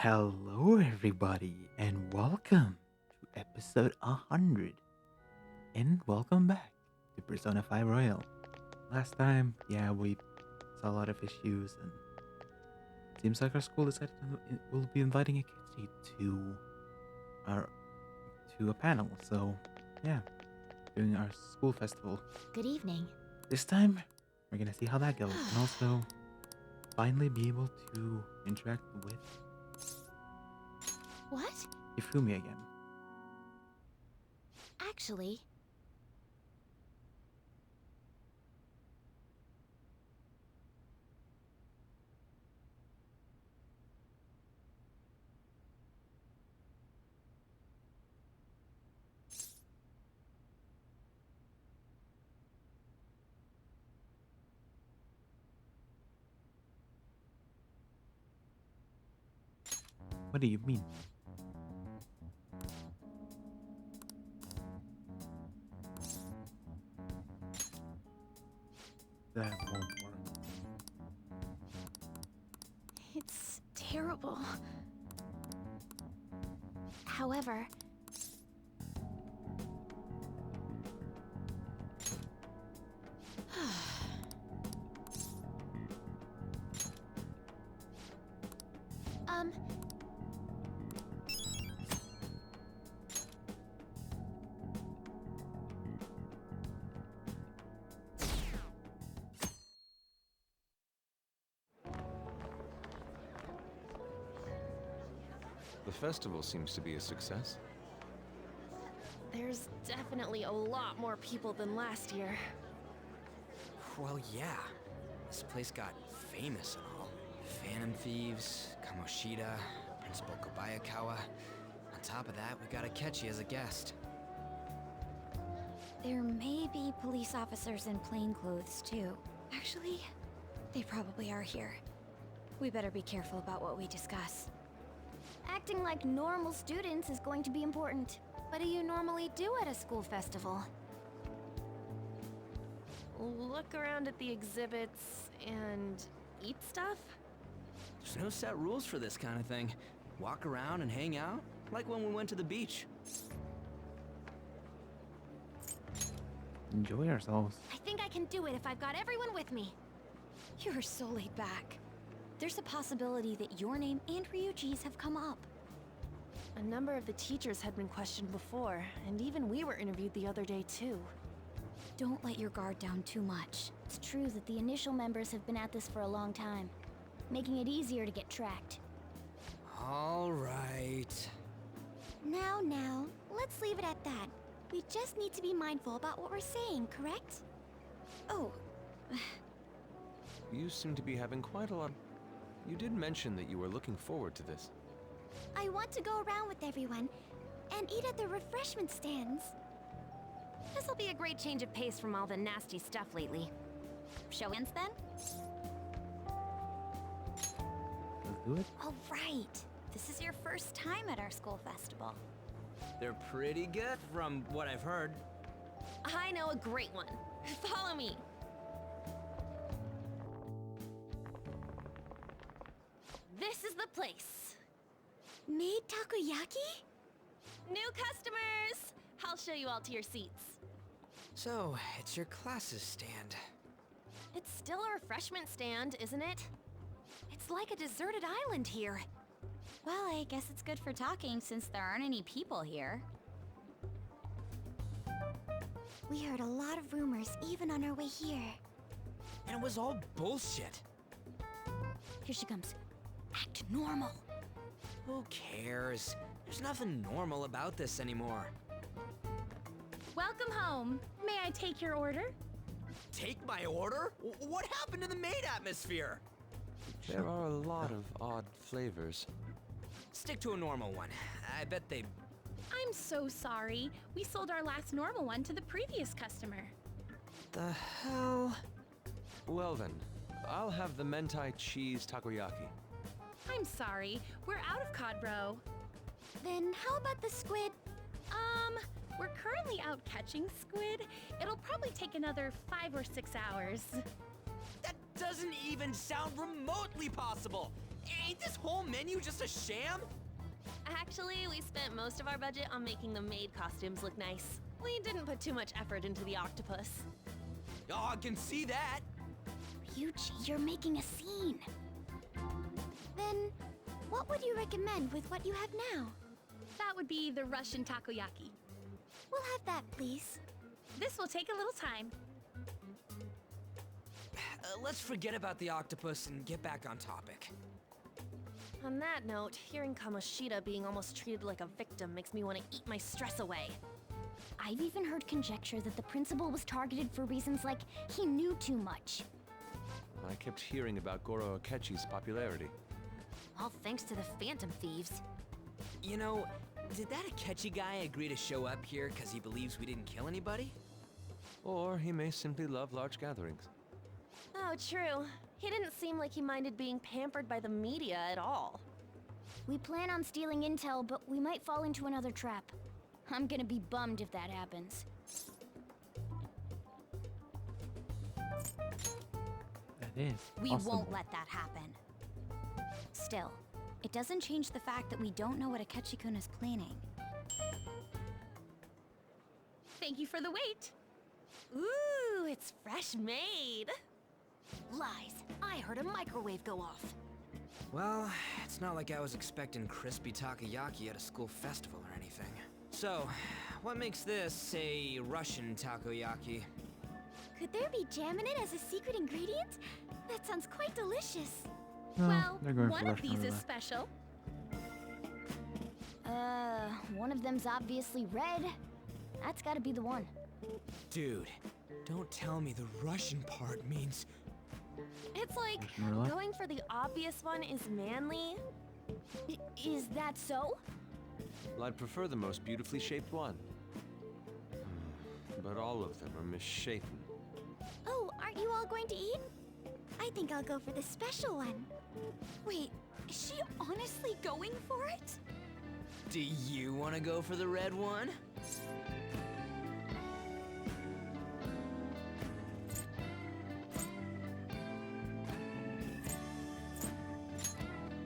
Hello, everybody, and welcome to episode 100. And welcome back to Persona 5 Royal. Last time, we saw a lot of issues, and it seems like our school decided we'll be inviting Akechi to a panel. So, doing our school festival. Good evening. This time, we're gonna see how that goes, and also finally be able to interact with What? Ifumi again. Actually, What do you mean? That won't work. it's terrible. However, um, The festival seems to be a success. There's definitely a lot more people than last year. Well, yeah. This place got famous and all. Phantom Thieves, Kamoshida, Principal Kobayakawa. On top of that, we got Akechi as a guest. there may be police officers in plain clothes too. Actually, they probably are here. We better be careful about what we discuss. Acting like normal students is going to be important. What do you normally do at a school festival? Look around at the exhibits and eat stuff? There's no set rules for this kind of thing. Walk around and hang out, like when we went to the beach. Enjoy ourselves. I think I can do it if I've got everyone with me. You're so laid back. There's a possibility that your name and Ryuji's have come up. A number of the teachers had been questioned before, and even we were interviewed the other day too. Don't let your guard down too much. It's true that the initial members have been at this for a long time, making it easier to get tracked. All right. Now, let's leave it at that. We just need to be mindful about what we're saying, correct? Oh, You seem to be having quite a lot. You did mention that you were looking forward to this. I want to go around with everyone and eat at the refreshment stands. This'll be a great change of pace from all the nasty stuff lately. Show-ins then? Let's do it. All right. This is your first time at our school festival. They're pretty good from what I've heard. I know a great one. Follow me. This is the place. Made takoyaki? New customers! I'll show you all to your seats. So, it's your class's stand. It's still a refreshment stand, isn't it? It's like a deserted island here. Well, I guess it's good for talking since there aren't any people here. We heard a lot of rumors even on our way here. And it was all bullshit. Here she comes. Act normal. Who cares? There's nothing normal about this anymore. Welcome home. May I take your order? Take my order? What happened to the maid atmosphere? There are a lot of odd flavors. Stick to a normal one. I bet they... I'm so sorry. We sold our last normal one to the previous customer. The hell? Well then, I'll have the mentai cheese takoyaki. I'm sorry. We're out of cod roe. Then how about the squid? We're currently out catching squid. It'll probably take another 5 or 6 hours. That doesn't even sound remotely possible. Ain't this whole menu just a sham? Actually, we spent most of our budget on making the maid costumes look nice. We didn't put too much effort into the octopus. Oh, I can see that. Ryuji, you're making a scene. Then, what would you recommend with what you have now? That would be the Russian takoyaki. We'll have that, please. This will take a little time. Let's forget about the octopus and get back on topic. On that note, hearing Kamoshida being almost treated like a victim makes me want to eat my stress away. I've even heard conjecture that the principal was targeted for reasons like he knew too much. I kept hearing about Goro Akechi's popularity. All thanks to the Phantom Thieves. You know, did that Akechi guy agree to show up here because he believes we didn't kill anybody? Or he may simply love large gatherings. Oh, true. He didn't seem like he minded being pampered by the media at all. We plan on stealing intel, but we might fall into another trap. I'm gonna be bummed if that happens. That is. We possible. won't let that happen. Still, it doesn't change the fact that we don't know what Akechi-kun is planning. Thank you for the wait. Ooh, it's fresh made. Lies. I heard a microwave go off. Well, it's not like I was expecting crispy takoyaki at a school festival or anything. So, what makes this a Russian takoyaki? Could there be jam in it as a secret ingredient? That sounds quite delicious. No, Well, they're going for one of Russian these is roulette. special. One of them's obviously red. That's gotta be the one. Dude, don't tell me the Russian part means... It's like Russian roulette? going for the obvious one is manly. Is that so? Well, I'd prefer the most beautifully shaped one. But all of them are misshapen. Oh, aren't you all going to eat? I think I'll go for the special one. Wait, is she honestly going for it? Do you want to go for the red one?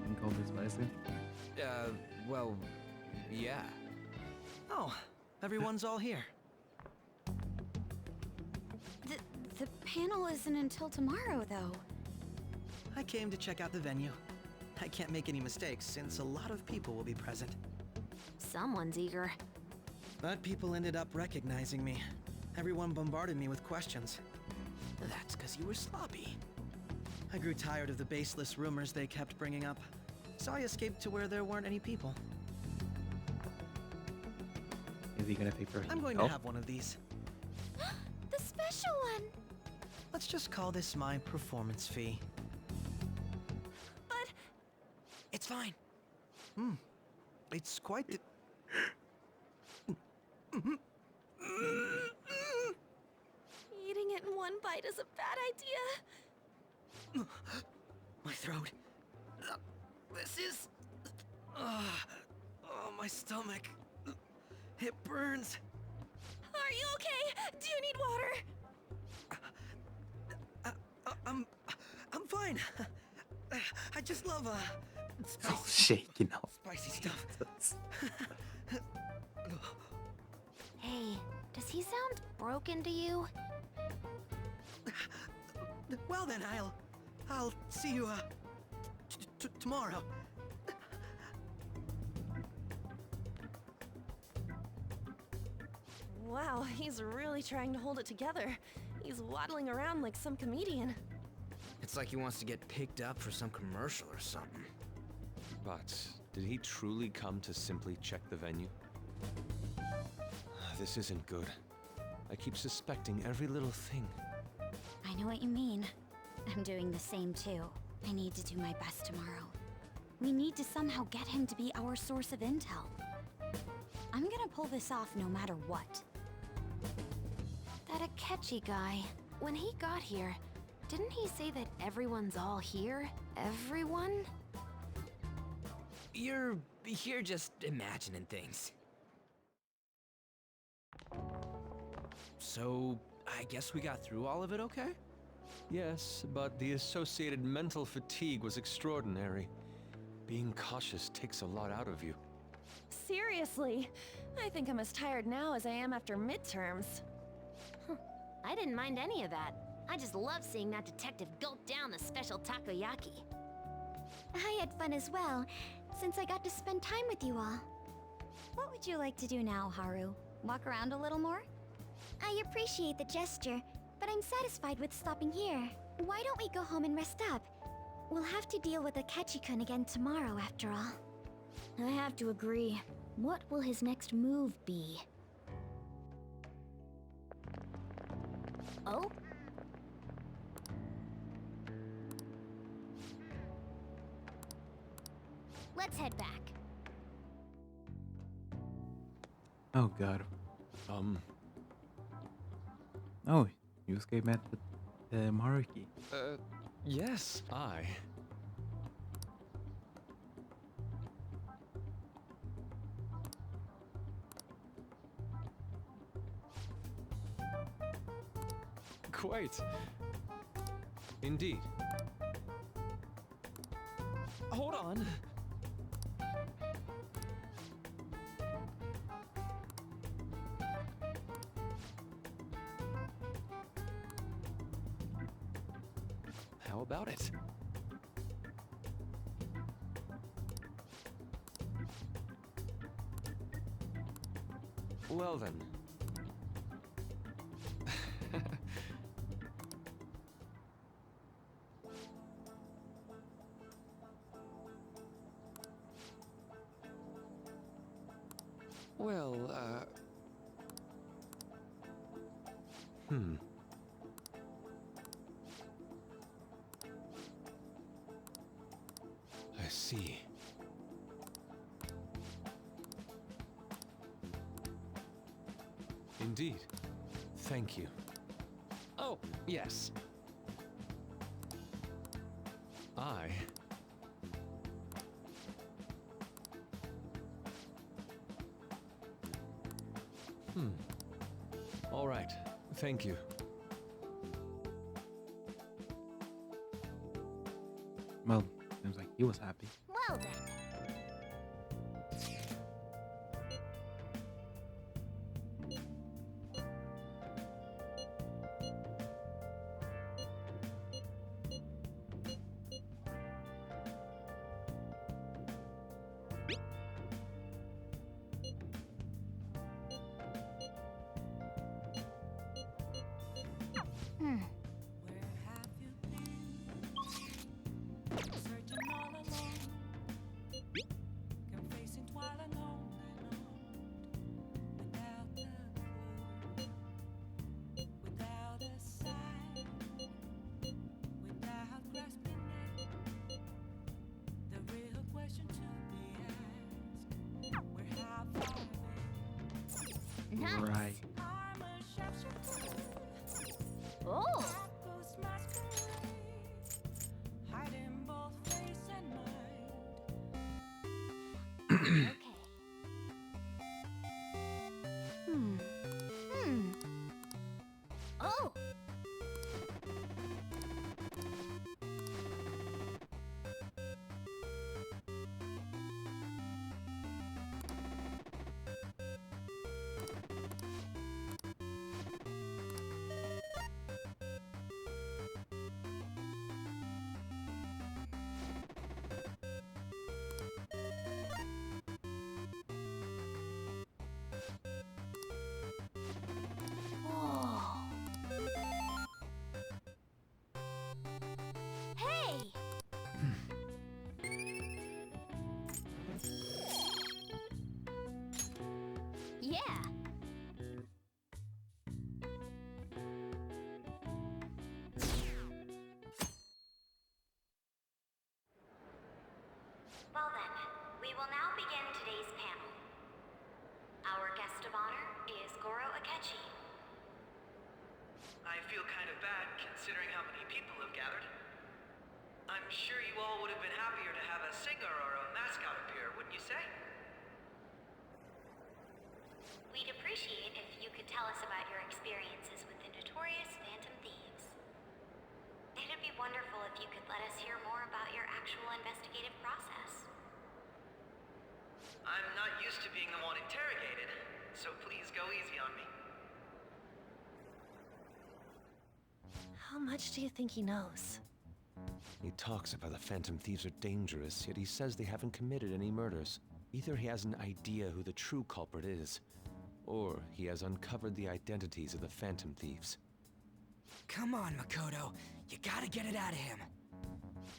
You call this spicy? Well, yeah. Oh, everyone's all here. The panel isn't until tomorrow, though. I came to check out the venue. I can't make any mistakes since a lot of people will be present. Someone's eager. But people ended up recognizing me. Everyone bombarded me with questions. That's because you were sloppy. I grew tired of the baseless rumors they kept bringing up, so I escaped to where there weren't any people. Is he gonna pick for I'm going to have one of these. The special one! Let's just call this my performance fee. But It's fine. It's quite the... eating it in one bite is a bad idea. My throat. This is... oh, my stomach. It burns. Are you okay? Do you need water? I'm fine. I just love, Oh, shaking up. spicy stuff. Hey, does he sound broken to you? Well then, I'll see you, tomorrow. Wow, he's really trying to hold it together. He's waddling around like some comedian. It's like he wants to get picked up for some commercial or something. But did he truly come to simply check the venue? This isn't good. I keep suspecting every little thing. I know what you mean. I'm doing the same too. I need to do my best tomorrow. We need to somehow get him to be our source of intel. I'm gonna pull this off no matter what. That Akechi guy, when he got here, didn't he say that everyone's all here? Everyone? You're just imagining things. So, I guess we got through all of it okay? Yes, but the associated mental fatigue was extraordinary. Being cautious takes a lot out of you. Seriously, I think I'm as tired now as I am after midterms. I didn't mind any of that. I just love seeing that detective gulp down the special takoyaki. I had fun as well, since I got to spend time with you all. What would you like to do now, Haru? Walk around a little more? I appreciate the gesture, but I'm satisfied with stopping here. Why don't we go home and rest up? We'll have to deal with Akechi-kun again tomorrow, after all. I have to agree. What will his next move be? Oh? Let's head back. Oh god. Oh, you escaped at the Maruki. Yes, I. Quite. Indeed. Hold on. How about it? Well then. Well, I see. Indeed. Thank you. Oh, yes. I... All right. Thank you. Well, seems like he was happy. Well then. Nice. Right. Oh. Okay. Oh. Hey! Yeah. Well then, we will now begin today's panel. Our guest of honor is Goro Akechi. I feel kind of bad considering how many people have gathered. I'm sure you all would have been happier to have a singer or a mascot appear, wouldn't you say? We'd appreciate if you could tell us about your experiences with the notorious Phantom Thieves. It'd be wonderful if you could let us hear more about your actual investigative process. I'm not used to being the one interrogated, so please go easy on me. How much do you think he knows? He talks about the Phantom Thieves are dangerous, yet he says they haven't committed any murders. Either he has an idea who the true culprit is, or he has uncovered the identities of the Phantom Thieves. Come on, Makoto. You gotta get it out of him.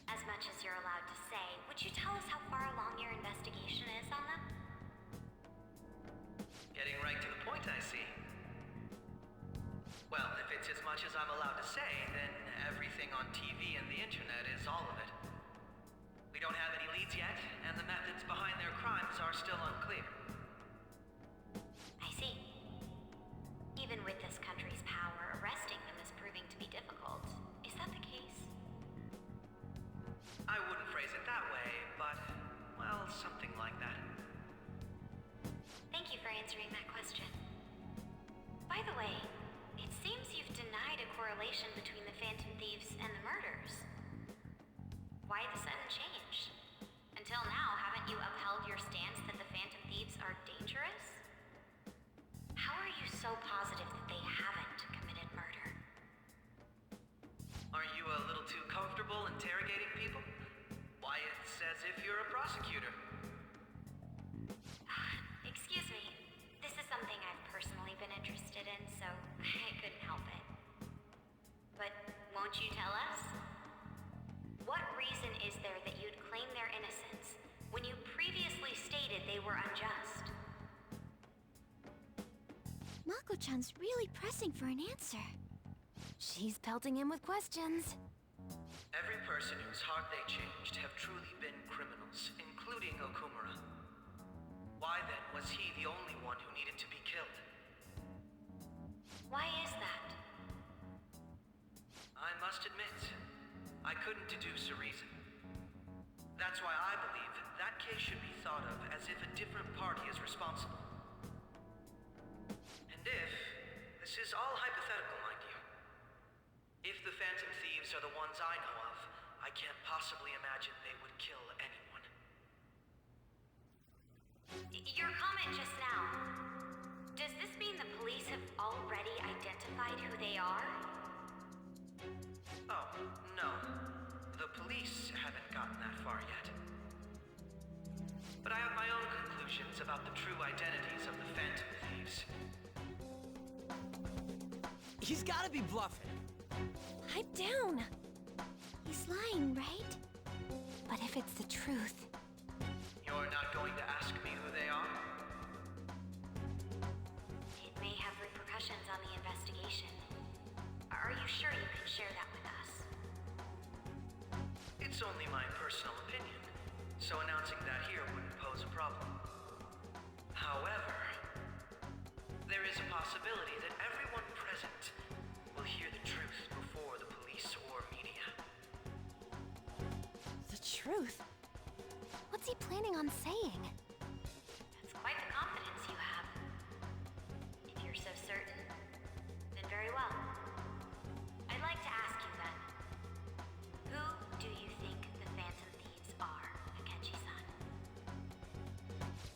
As much as you're allowed to say, would you tell us how far along your investigation is on them? Getting right to the point, I see. Well, if it's as much as I'm allowed to say, then everything on TV and the internet is all of it. We don't have any leads yet, and the methods behind their crimes are still unclear. I see. Even with this country's power, arresting them is proving to be difficult. Is that the case? I wouldn't phrase it that way, but, well, something like that. Thank you for answering that question. By the way, it seems you've denied a correlation between the Phantom Thieves and the murders. Why the sudden change? Until now, haven't you upheld your stance that the Phantom Thieves are dangerous? How are you so positive that they haven't committed murder? Aren't you a little too comfortable interrogating people? Why, it's as if you're a prosecutor. Excuse me. This is something I've personally been interested in, so I couldn't help it. But won't you tell us? What reason is there that you'd claim their innocence when you previously stated they were unjust? Mako-chan's really pressing for an answer. She's pelting him with questions. Every person whose heart they changed have truly been criminals, including Okumura. Why then was he the only one who needed to be killed? Why is that? I must admit, I couldn't deduce a reason. That's why I believe that case should be thought of as if a different party is responsible. And if, this is all hypothetical, mind you, if the Phantom Thieves are the ones I know of, I can't possibly imagine they would kill anyone. Your comment just now, does this mean the police have already identified who they are? Oh, no. The police haven't gotten that far yet. But I have my own conclusions about the true identities of the Phantom Thieves. He's gotta be bluffing. Pipe down. He's lying, right? But if it's the truth... You're not going to ask me who they are? It may have repercussions on the investigation. Are you sure you can share that with us? It's only my personal opinion, so announcing that here wouldn't pose a problem. However, there is a possibility that everyone present will hear the truth before the police or media. The truth? What's he planning on saying? That's quite the confidence you have. If you're so certain, then very well. I'd like to ask you then, who do you think the Phantom Thieves are, Akechi-san?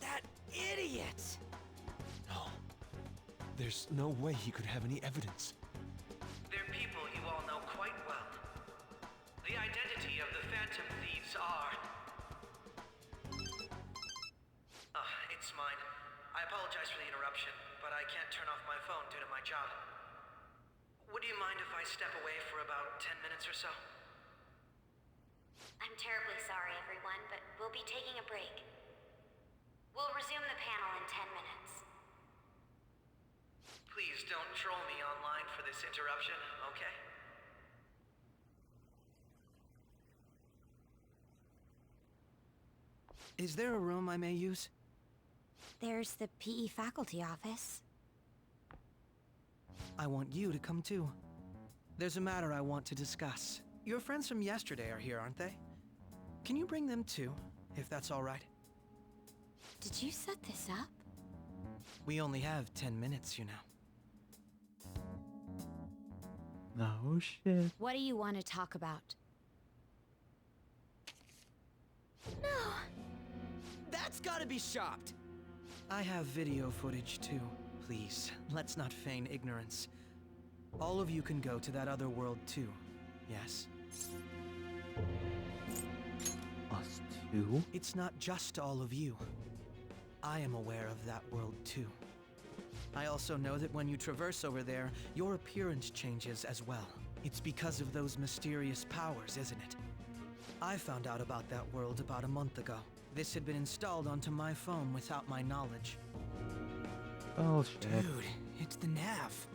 That idiot! No. There's no way he could have any evidence. They're people you all know quite well. The identity of the Phantom Thieves are... it's mine. I apologize for the interruption, but I can't turn off my phone due to my job. Would you mind if I step away for about 10 minutes or so? I'm terribly sorry, everyone, but we'll be taking a break. We'll resume the panel in 10 minutes. Please don't troll me online for this interruption, okay? Is there a room I may use? There's the PE faculty office. I want you to come too. There's a matter I want to discuss. Your friends from yesterday are here, aren't they? Can you bring them too, if that's all right? Did you set this up? We only have 10 minutes, you know. No shit. What do you want to talk about? That's gotta be shopped! I have video footage too. Please, let's not feign ignorance. All of you can go to that other world too, yes? Us too? It's not just all of you. I am aware of that world too. I also know that when you traverse over there, your appearance changes as well. It's because of those mysterious powers, isn't it? I found out about that world about a month ago. This had been installed onto my phone without my knowledge. Bullshit. Dude, it's the nav.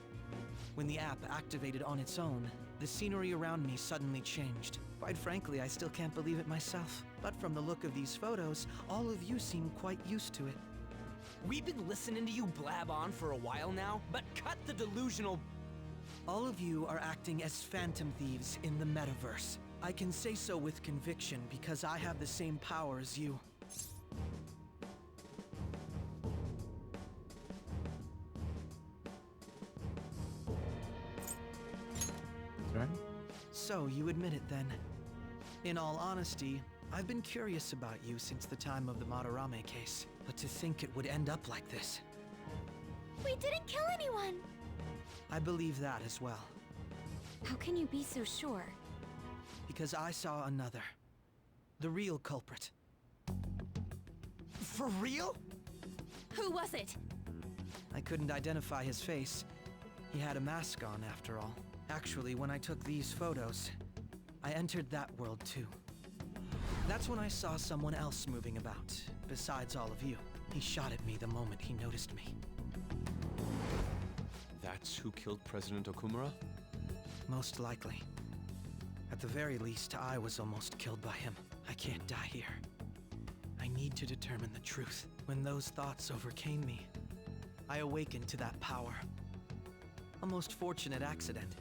When the app activated on its own, the scenery around me suddenly changed. Quite frankly, I still can't believe it myself. But from the look of these photos, all of you seem quite used to it. We've been listening to you blab on for a while now, but cut the delusional... All of you are acting as phantom thieves in the metaverse. I can say so with conviction because I have the same power as you. That's right. So, you admit it then. In all honesty, I've been curious about you since the time of the Madarame case. But to think it would end up like this. We didn't kill anyone! I believe that as well. How can you be so sure? Because I saw another. The real culprit. For real? Who was it? I couldn't identify his face. He had a mask on, after all. Actually, when I took these photos, I entered that world too. That's when I saw someone else moving about, besides all of you. He shot at me the moment he noticed me. That's who killed President Okumura? Most likely. At the very least, I was almost killed by him. I can't die here. I need to determine the truth. When those thoughts overcame me, I awakened to that power. A most fortunate accident.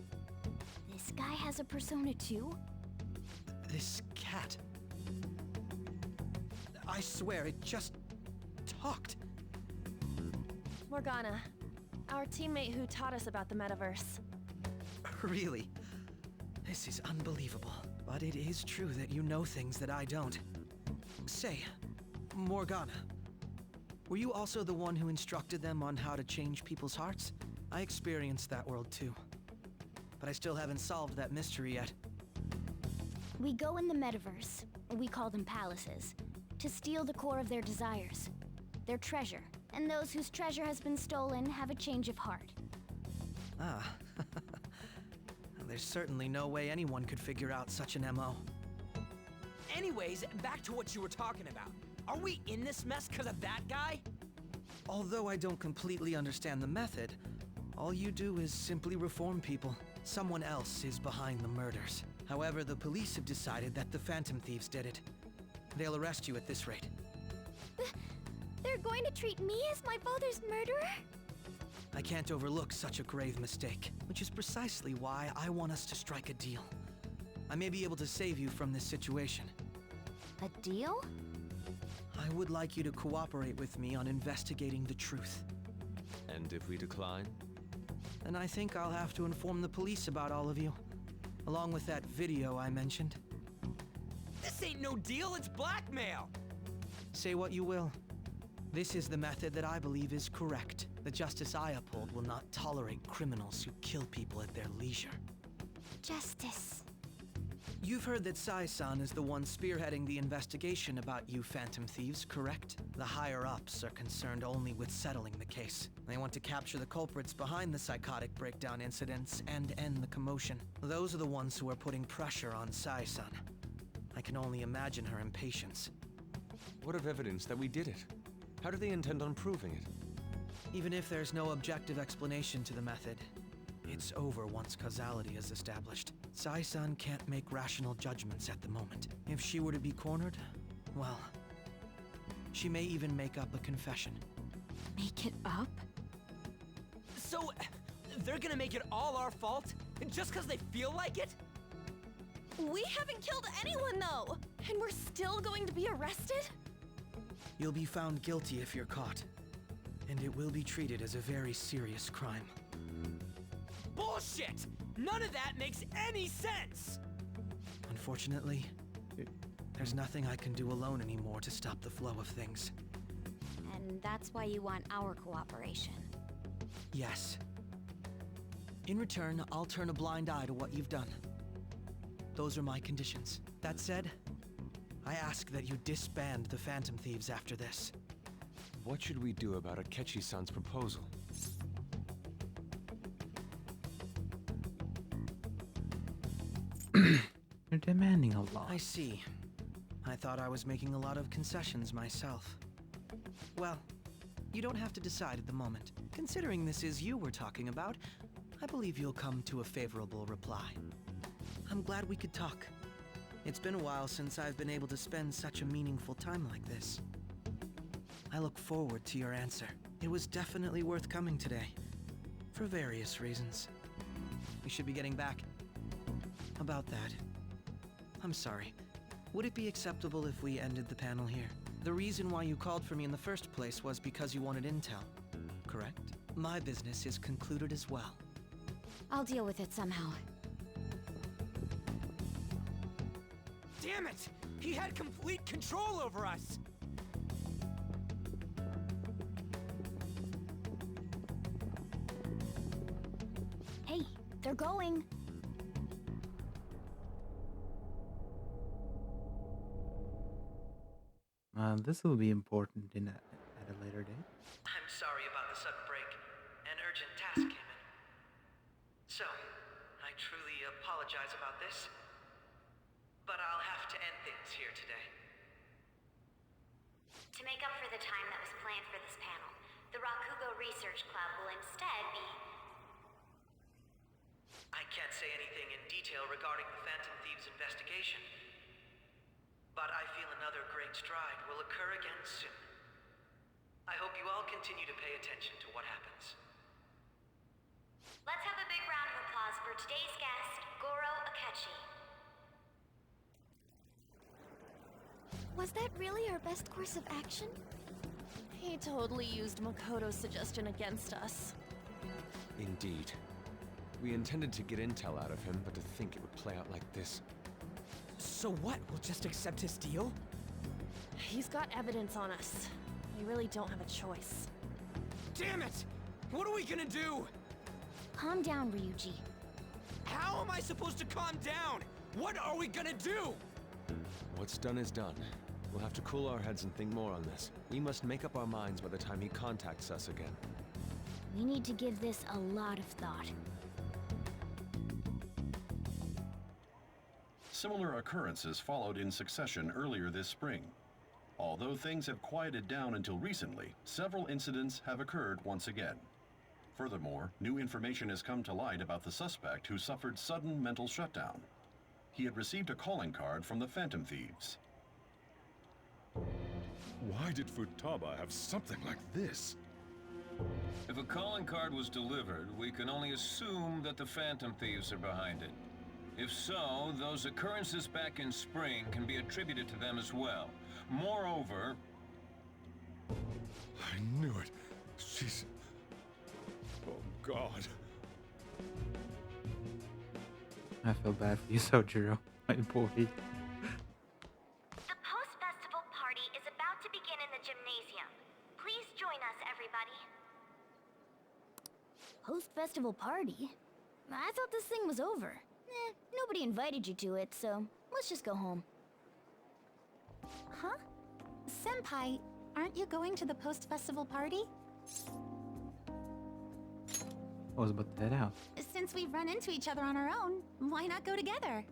This guy has a persona too? This cat. I swear, it just talked. Morgana, our teammate who taught us about the metaverse. Really? This is unbelievable. But it is true that you know things that I don't. Say, Morgana, were you also the one who instructed them on how to change people's hearts? I experienced that world too. But I still haven't solved that mystery yet. We go in the metaverse, we call them palaces, to steal the core of their desires, their treasure. And those whose treasure has been stolen have a change of heart. Ah. There's certainly no way anyone could figure out such an MO. Anyways, back to what you were talking about. Are we in this mess because of that guy? Although I don't completely understand the method, all you do is simply reform people. Someone else is behind the murders. However, the police have decided that the Phantom Thieves did it. They'll arrest you at this rate. They're going to treat me as my father's murderer? I can't overlook such a grave mistake, which is precisely why I want us to strike a deal. I may be able to save you from this situation. A deal? I would like you to cooperate with me on investigating the truth. And if we decline? Then I think I'll have to inform the police about all of you, along with that video I mentioned. This ain't no deal, it's blackmail! Say what you will. This is the method that I believe is correct. The justice I uphold will not tolerate criminals who kill people at their leisure. Justice. You've heard that Sai-san is the one spearheading the investigation about you Phantom Thieves, correct? The higher-ups are concerned only with settling the case. They want to capture the culprits behind the psychotic breakdown incidents and end the commotion. Those are the ones who are putting pressure on Sai-san. I can only imagine her impatience. What of evidence that we did it? How do they intend on proving it? Even if there's no objective explanation to the method, it's over once causality is established. Sai-san can't make rational judgments at the moment. If she were to be cornered, well, she may even make up a confession. Make it up? So, they're gonna make it all our fault? Just because they feel like it? We haven't killed anyone, though! And we're still going to be arrested? You'll be found guilty if you're caught, and it will be treated as a very serious crime. Bullshit! None of that makes any sense! Unfortunately, there's nothing I can do alone anymore to stop the flow of things. And that's why you want our cooperation. Yes. In return, I'll turn a blind eye to what you've done. Those are my conditions. That said, I ask that you disband the Phantom Thieves after this. What should we do about Akechi-san's proposal? You're demanding a lot. I see. I thought I was making a lot of concessions myself. Well, you don't have to decide at the moment. Considering this is you we're talking about, I believe you'll come to a favorable reply. I'm glad we could talk. It's been a while since I've been able to spend such a meaningful time like this. I look forward to your answer. It was definitely worth coming today, for various reasons. We should be getting back. About that, I'm sorry. Would it be acceptable if we ended the panel here? The reason why you called for me in the first place was because you wanted intel, correct? My business is concluded as well. I'll deal with it somehow. Damn it! He had complete control over us! Hey, they're going. This will be important at a later date. I'm sorry about the sudden break. An urgent task came in. So, I truly apologize about this. But I'll have to end things here today. To make up for the time that was planned for this panel, the Rakugo Research Club will instead be... I can't say anything in detail regarding the Phantom Thieves investigation. But I feel another great stride will occur again soon. I hope you all continue to pay attention to what happens. Let's have a big round of applause for today's guest, Goro Akechi. Was that really our best course of action? He totally used Makoto's suggestion against us. Indeed. We intended to get intel out of him, but to think it would play out like this. So what? We'll just accept his deal? He's got evidence on us. We really don't have a choice. Damn it! What are we gonna do? Calm down, Ryuji. How am I supposed to calm down? What are we gonna do? What's done is done. We'll have to cool our heads and think more on this. We must make up our minds by the time he contacts us again. We need to give this a lot of thought. Similar occurrences followed in succession earlier this spring. Although things have quieted down until recently, several incidents have occurred once again. Furthermore, new information has come to light about the suspect who suffered sudden mental shutdown. He had received a calling card from the Phantom Thieves. Why did Futaba have something like this? If a calling card was delivered, we can only assume that the Phantom Thieves are behind it. If so, those occurrences back in spring can be attributed to them as well. Moreover... I knew it. She's... Oh, God. I feel bad for you, Sojiro, my boy. The post-festival party is about to begin in the gymnasium. Please join us, everybody. Post-festival party? I thought this thing was over. Nobody invited you to it, so let's just go home. Huh? Senpai, aren't you going to the post-festival party? I was about to head out. Since we've run into each other on our own, why not go together?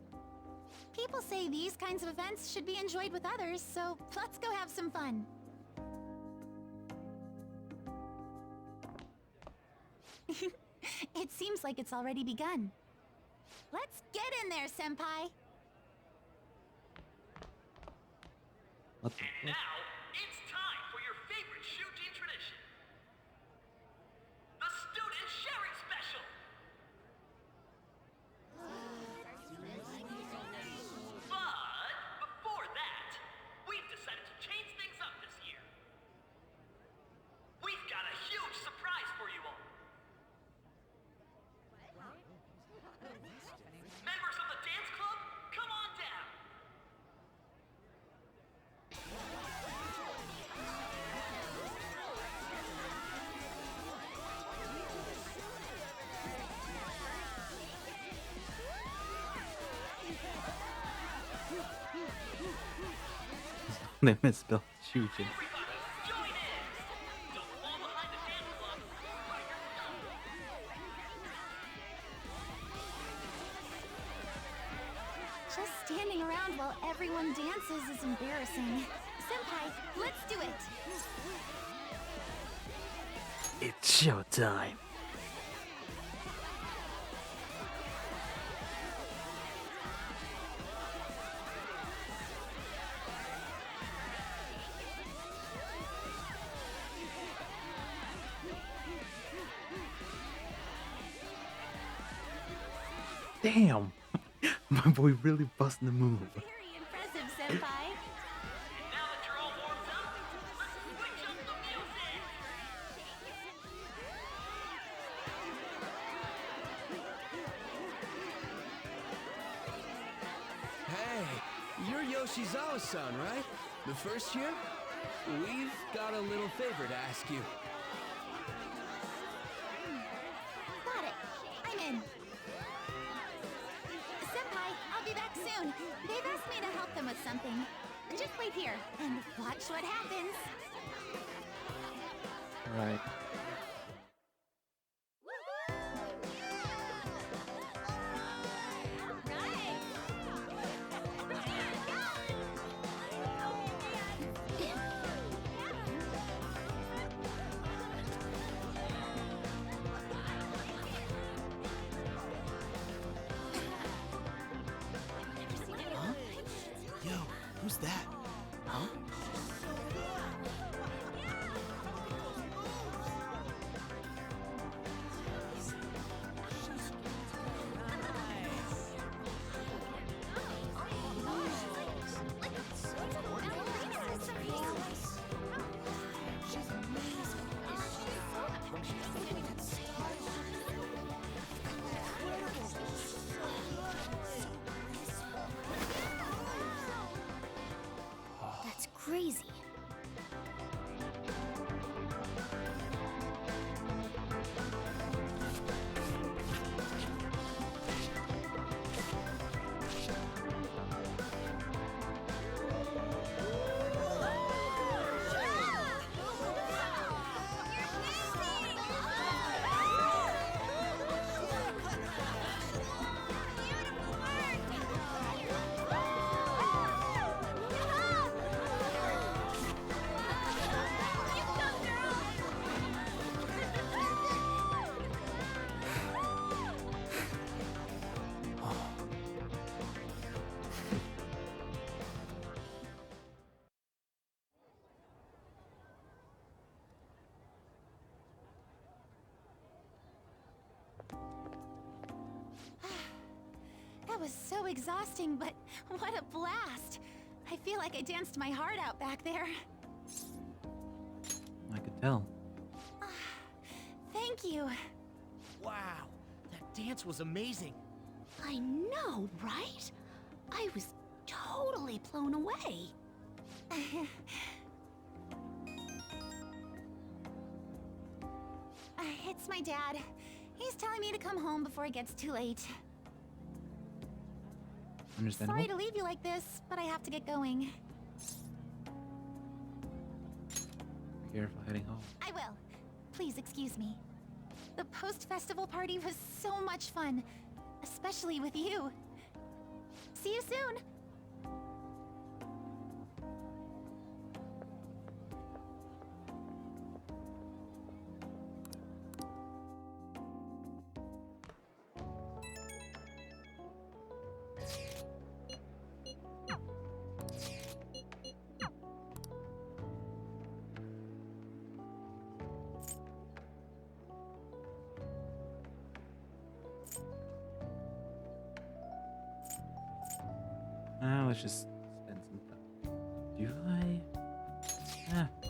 People say these kinds of events should be enjoyed with others, so let's go have some fun. It seems like it's already begun. Let's get in there, Senpai! What the And now, it's time for your favorite shooting tradition. The Student Sharing Special! But before that, we've decided to change things up this year. We've got a huge surprise for you all. Members of the dance club, come on down. They misspelled shooting. Just standing around while everyone dances is embarrassing. Senpai, let's do it! It's showtime. Damn! My boy really busting the move. Very impressive, Senpai. Now that you're all warmed up, let's switch up the music! Hey, you're Yoshizawa-san, right? The first year? We've got a little favor to ask you. Got it. I'm in. Senpai, I'll be back soon. They've asked me to help them with something. Just wait here and watch what happens. Alright. Huh? Yo, who's that? Huh? That's crazy. That was so exhausting, but what a blast! I feel like I danced my heart out back there. I could tell. Thank you. Wow, that dance was amazing. I know, right? I was totally blown away. It's my dad. He's telling me to come home before it gets too late. Understandable. Sorry to leave you like this, but I have to get going. Be careful heading home. I will. Please excuse me. The post-festival party was so much fun, especially with you. See you soon! Let's just spend some time. Do I?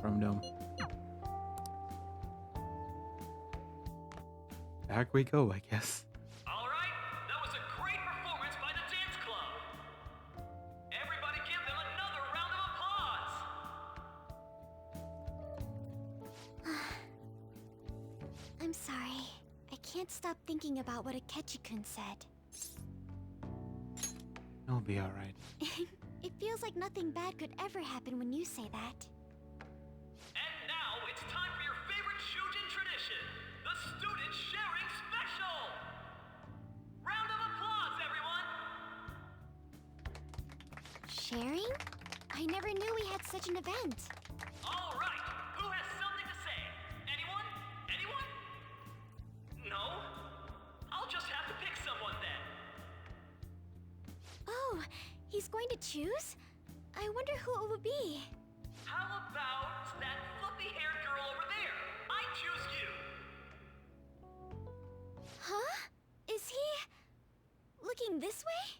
Chrome Dome. Back we go, I guess. All right, that was a great performance by the dance club. Everybody give them another round of applause. I'm sorry. I can't stop thinking about what Akechi-kun said. It'll be alright. It feels like nothing bad could ever happen when you say that. And now it's time for your favorite Shujin tradition, the Student Sharing Special! Round of applause, everyone! Sharing? I never knew we had such an event. All right, who has something to say? Anyone? Anyone? No? I'll just have to pick someone then. Oh, he's going to choose? I wonder who it would be. How about that fluffy-haired girl over there? I choose you! Huh? Is he... looking this way?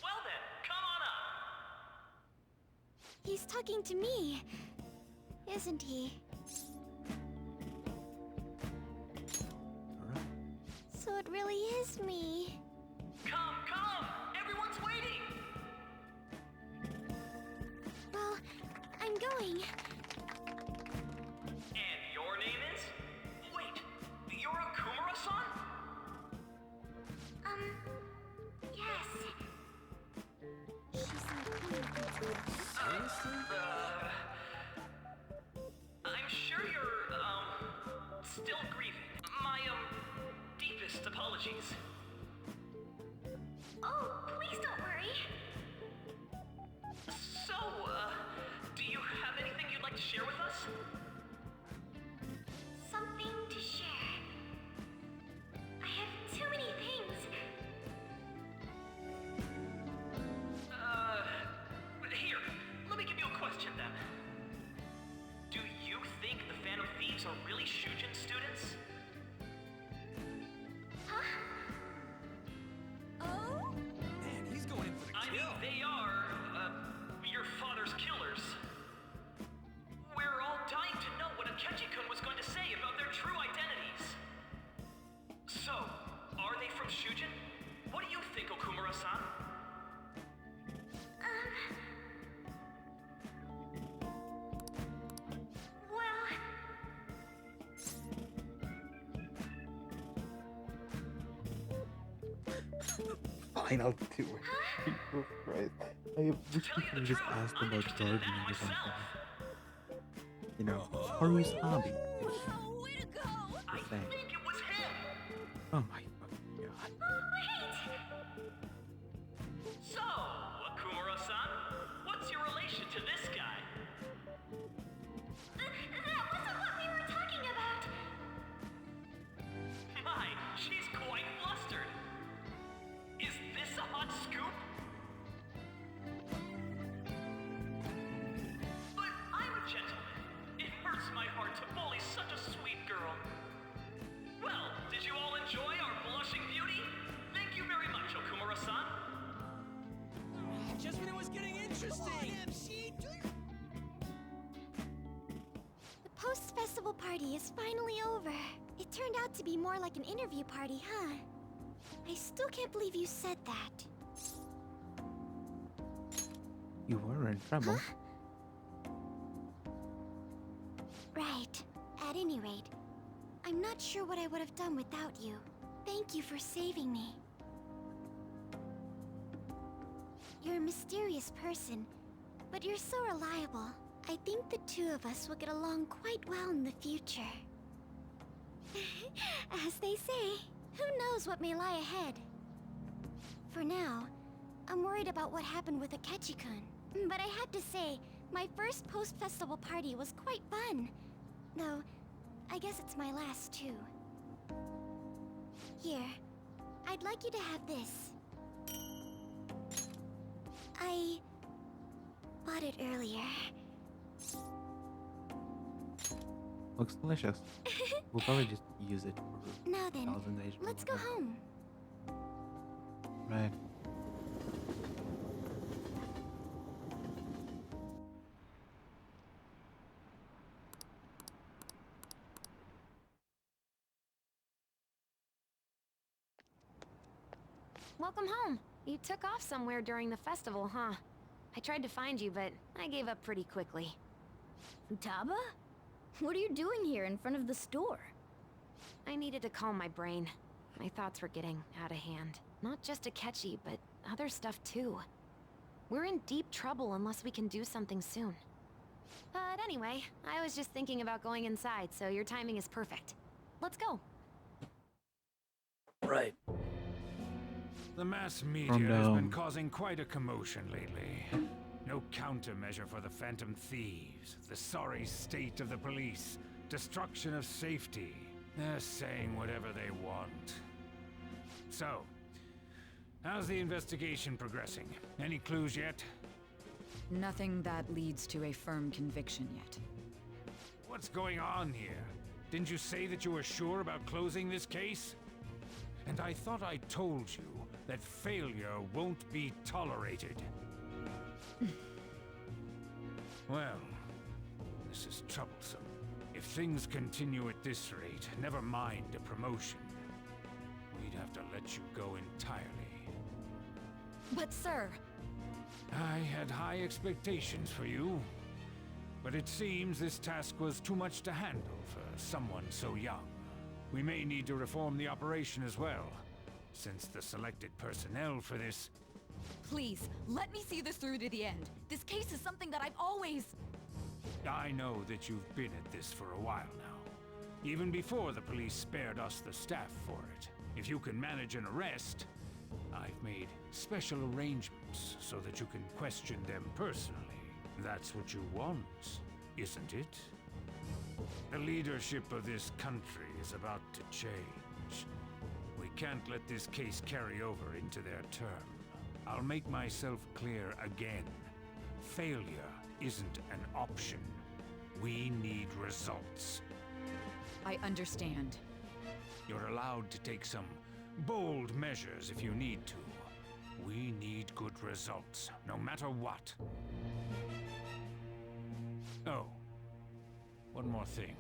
Well then, come on up! He's talking to me, isn't he? Alright. So it really is me. Come, come! Everyone's waiting! Well, I'm going. And your name is? Wait, you're Akumura-san? Yes. She's not coming to I'm sure you're, still grieving. My, deepest apologies. Oh, please don't worry. So, do you have anything you'd like to share with us? Something to share. I have too many things. Here, let me give you a question then. Do you think the Phantom Thieves are really Shujin students? Huh? Oh? Man, he's going in for the I mean, kill. they are, your father's killers. We're all dying to know what Akechi-kun was going to say about their true identities. So, are they from Shujin? What do you think, Okumura-san? Well... Final two. Jesus Christ. I wish we could have just asked about gardening or something. You know, Haru's hobby. Wow, way to go! I Thanks. think it was him! Oh my fucking god. So, Akumura-san, what's your relation to this guy? That wasn't what we were talking about! My, she's quite flustered. Is this a hot scoop? But I'm a gentleman. It hurts my heart to bully such a sweet girl. Well, did you all enjoy our blushing beauty? Thank you very much, Okumura-san. Just when it was getting interesting. MC, The post-festival party is finally over. It turned out to be more like an interview party, huh? I still can't believe you said that. You were in trouble. Huh? Right. At any rate, I'm not sure what I would have done without you. Thank you for saving me. You're a mysterious person, but you're so reliable. I think the two of us will get along quite well in the future. As they say, who knows what may lie ahead? For now, I'm worried about what happened with Akechi-kun. But I have to say, my first post-festival party was quite fun. Though, I guess it's my last too. Here, I'd like you to have this. I bought it earlier. Looks delicious. We'll probably just use it for Now then, 1,000 days. or let's go whatever. home. Right. Welcome home. You took off somewhere during the festival, huh? I tried to find you, but I gave up pretty quickly. Futaba? What are you doing here in front of the store? I needed to calm my brain. My thoughts were getting out of hand. Not just Akechi, but other stuff too. We're in deep trouble unless we can do something soon. But anyway, I was just thinking about going inside, so your timing is perfect. Let's go. Right. The mass media has been causing quite a commotion lately. No countermeasure for the Phantom Thieves, the sorry state of the police, destruction of safety. They're saying whatever they want. So, how's the investigation progressing? Any clues yet? Nothing that leads to a firm conviction yet. What's going on here? Didn't you say that you were sure about closing this case? And I thought I told you that failure won't be tolerated. Well, this is troublesome. If things continue at this rate, never mind a promotion. We'd have to let you go entirely. But sir... I had high expectations for you. But it seems this task was too much to handle for someone so young. We may need to reform the operation as well, since the selected personnel for this... Please, let me see this through to the end. This case is something that I've always... I know that you've been at this for a while now. Even before the police spared us the staff for it. If you can manage an arrest, I've made special arrangements so that you can question them personally. That's what you want, isn't it? The leadership of this country is about to change. We can't let this case carry over into their term. I'll make myself clear again. Failure isn't an option. We need results. I understand. You're allowed to take some bold measures if you need to. We need good results, no matter what. Oh, one more thing.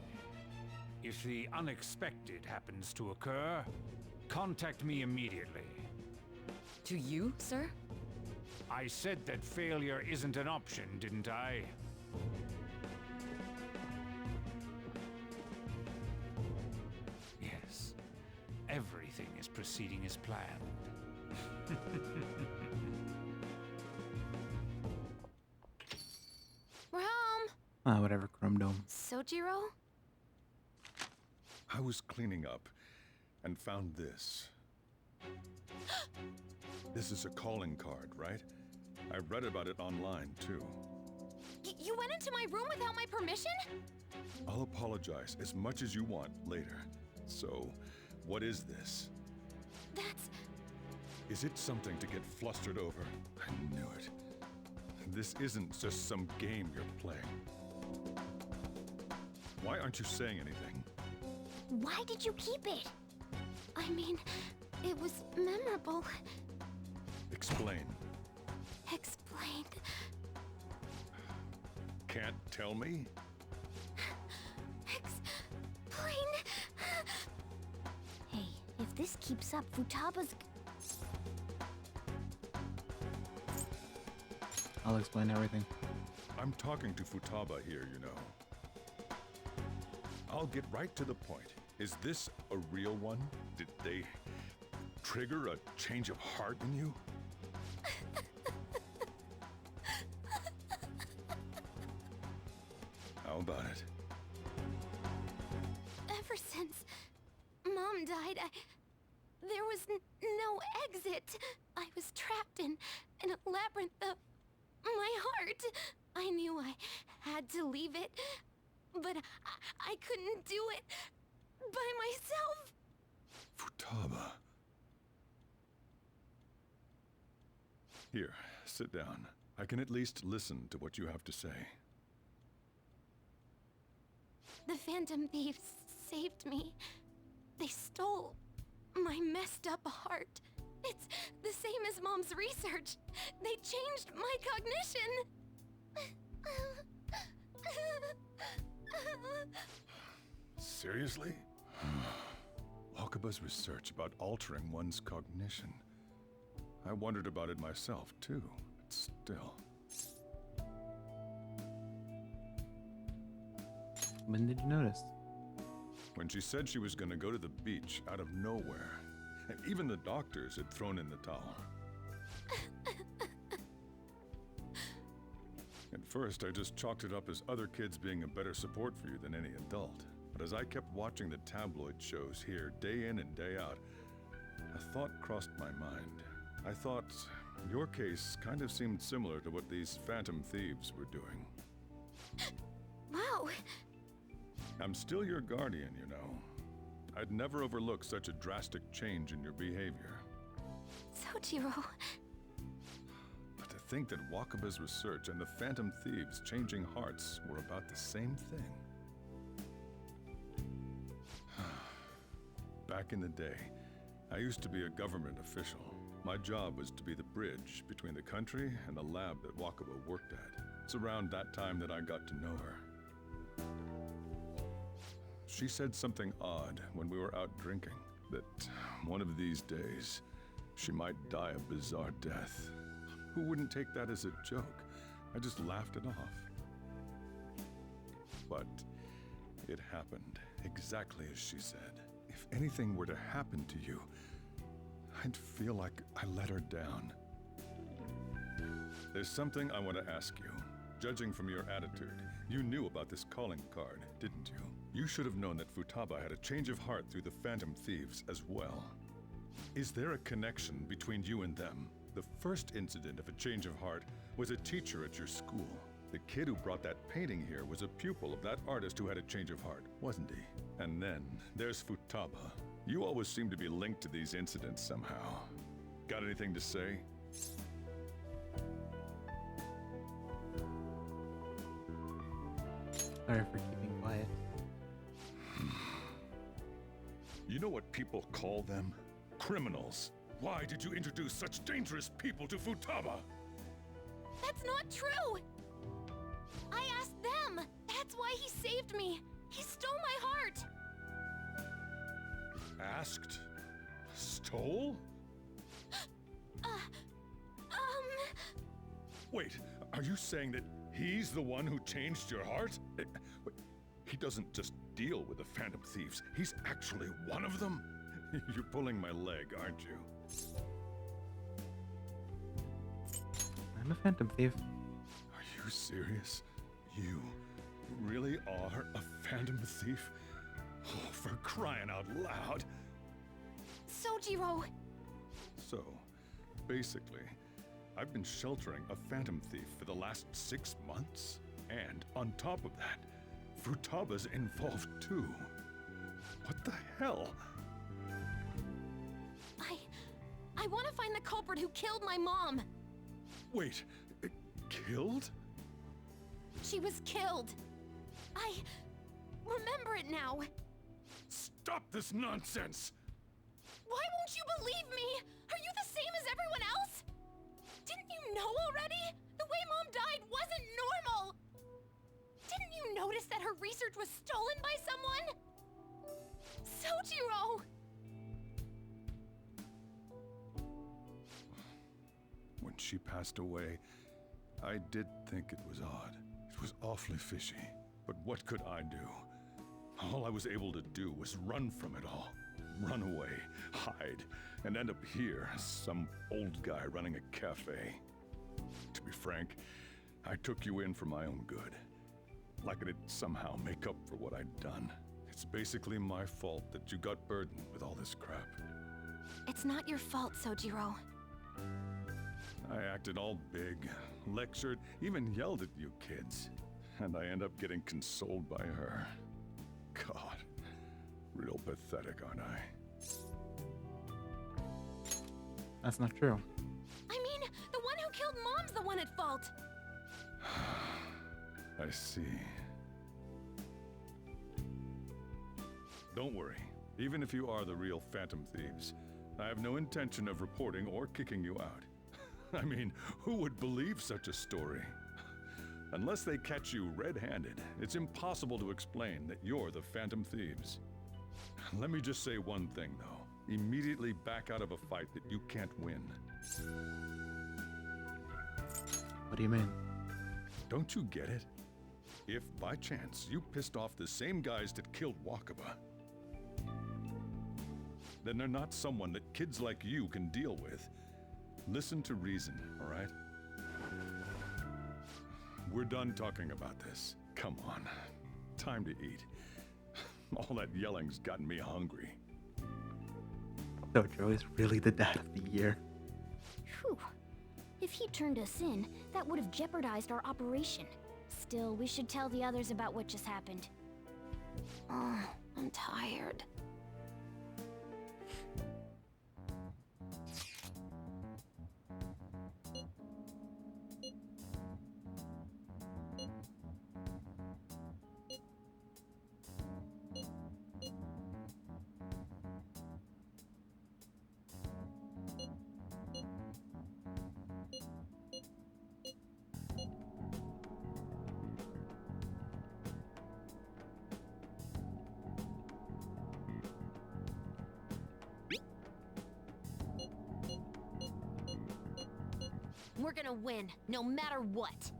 If the unexpected happens to occur, contact me immediately. To you, sir? I said that failure isn't an option, didn't I? Yes. Everything is proceeding as planned. We're home. Whatever, Chrome Dome. Sojiro? I was cleaning up and found this. This is a calling card, right? I read about it online, too. You went into my room without my permission? I'll apologize as much as you want later. So, what is this? That's... Is it something to get flustered over? I knew it. This isn't just some game you're playing. Why aren't you saying anything? Why did you keep it? I mean, it was memorable. Explain. Explain. Can't tell me? Explain. Hey, if this keeps up, Futaba's... I'll explain everything. I'm talking to Futaba here, you know. I'll get right to the point. Is this a real one? Did they trigger a change of heart in you? How about it? Ever since Mom died, there was no exit. I was trapped in a labyrinth of my heart. I knew I had to leave it, but I couldn't do it by myself. Futaba. Here, sit down. I can at least listen to what you have to say. The Phantom Thieves saved me. They stole my messed up heart. It's the same as Mom's research. They changed my cognition. Seriously? Wakaba's research about altering one's cognition. I wondered about it myself, too, but still. When did you notice? When she said she was going to go to the beach out of nowhere. And even the doctors had thrown in the towel. At first, I just chalked it up as other kids being a better support for you than any adult. But as I kept watching the tabloid shows here, day in and day out, a thought crossed my mind. I thought your case kind of seemed similar to what these phantom thieves were doing. Wow. I'm still your guardian, you know. I'd never overlook such a drastic change in your behavior. Sojiro. But to think that Wakaba's research and the phantom thieves changing hearts were about the same thing. Back in the day, I used to be a government official. My job was to be the bridge between the country and the lab that Wakaba worked at. It's around that time that I got to know her. She said something odd when we were out drinking, that one of these days, she might die a bizarre death. Who wouldn't take that as a joke? I just laughed it off. But it happened exactly as she said. If anything were to happen to you, I'd feel like I let her down. There's something I want to ask you. Judging from your attitude, you knew about this calling card, didn't you? You should have known that Futaba had a change of heart through the Phantom Thieves as well. Is there a connection between you and them? The first incident of a change of heart was a teacher at your school. The kid who brought that painting here was a pupil of that artist who had a change of heart, wasn't he? And then there's Futaba. You always seem to be linked to these incidents somehow. Got anything to say? Sorry for keeping quiet. You know what people call them? Criminals. Why did you introduce such dangerous people to Futaba? That's not true! I asked them! That's why he saved me! He stole my heart! Asked? Stole? Wait, are you saying that he's the one who changed your heart? He doesn't just deal with the Phantom Thieves, he's actually one of them? You're pulling my leg, aren't you? I'm a Phantom Thief. Are you serious? You really are a Phantom Thief? Oh, for crying out loud! Sojiro! So, basically, I've been sheltering a Phantom Thief for the last 6 months. And on top of that, Futaba's involved too. What the hell? I want to find the culprit who killed my mom! Wait, killed? She was killed! I remember it now! Stop this nonsense! Why won't you believe me? Are you the same as everyone else? Didn't you know already? The way Mom died wasn't normal! Didn't you notice that her research was stolen by someone? Sojiro! When she passed away, I did think it was odd. It was awfully fishy. But what could I do? All I was able to do was run from it all. Run away, hide, and end up here as some old guy running a cafe. To be frank, I took you in for my own good. Like it'd somehow make up for what I'd done. It's basically my fault that you got burdened with all this crap. It's not your fault, Sojiro. I acted all big, lectured, even yelled at you kids. And I end up getting consoled by her. God, real pathetic, aren't I? That's not true. I mean, the one who killed Mom's the one at fault! I see. Don't worry. Even if you are the real Phantom Thieves, I have no intention of reporting or kicking you out. I mean, who would believe such a story? Unless they catch you red-handed, it's impossible to explain that you're the Phantom Thieves. Let me just say one thing, though. Immediately back out of a fight that you can't win. What do you mean? Don't you get it? If, by chance, you pissed off the same guys that killed Wakaba, then they're not someone that kids like you can deal with. Listen to reason, all right? we're done talking about this. Come on. Time to eat. All that yelling's gotten me hungry. Dojo is really the dad of the year. Phew. If he turned us in, that would have jeopardized our operation. Still, we should tell the others about what just happened. Oh, I'm tired. We're gonna win, no matter what.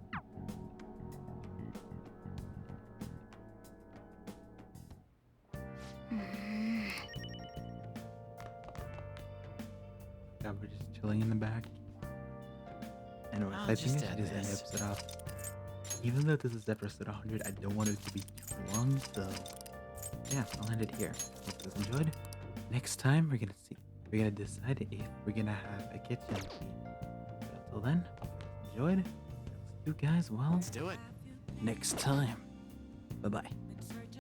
Yeah, we're just chilling in the back. Anyways, I'll I think just I should add just end the this. episode off. Even though this is episode 100, I don't want it to be too long, so yeah, I'll end it here. Hope you guys enjoyed. Next time, we're gonna decide if we're gonna have a kitchen scene. But until then, enjoyed. You guys, well, Let's do it. next time. Bye bye.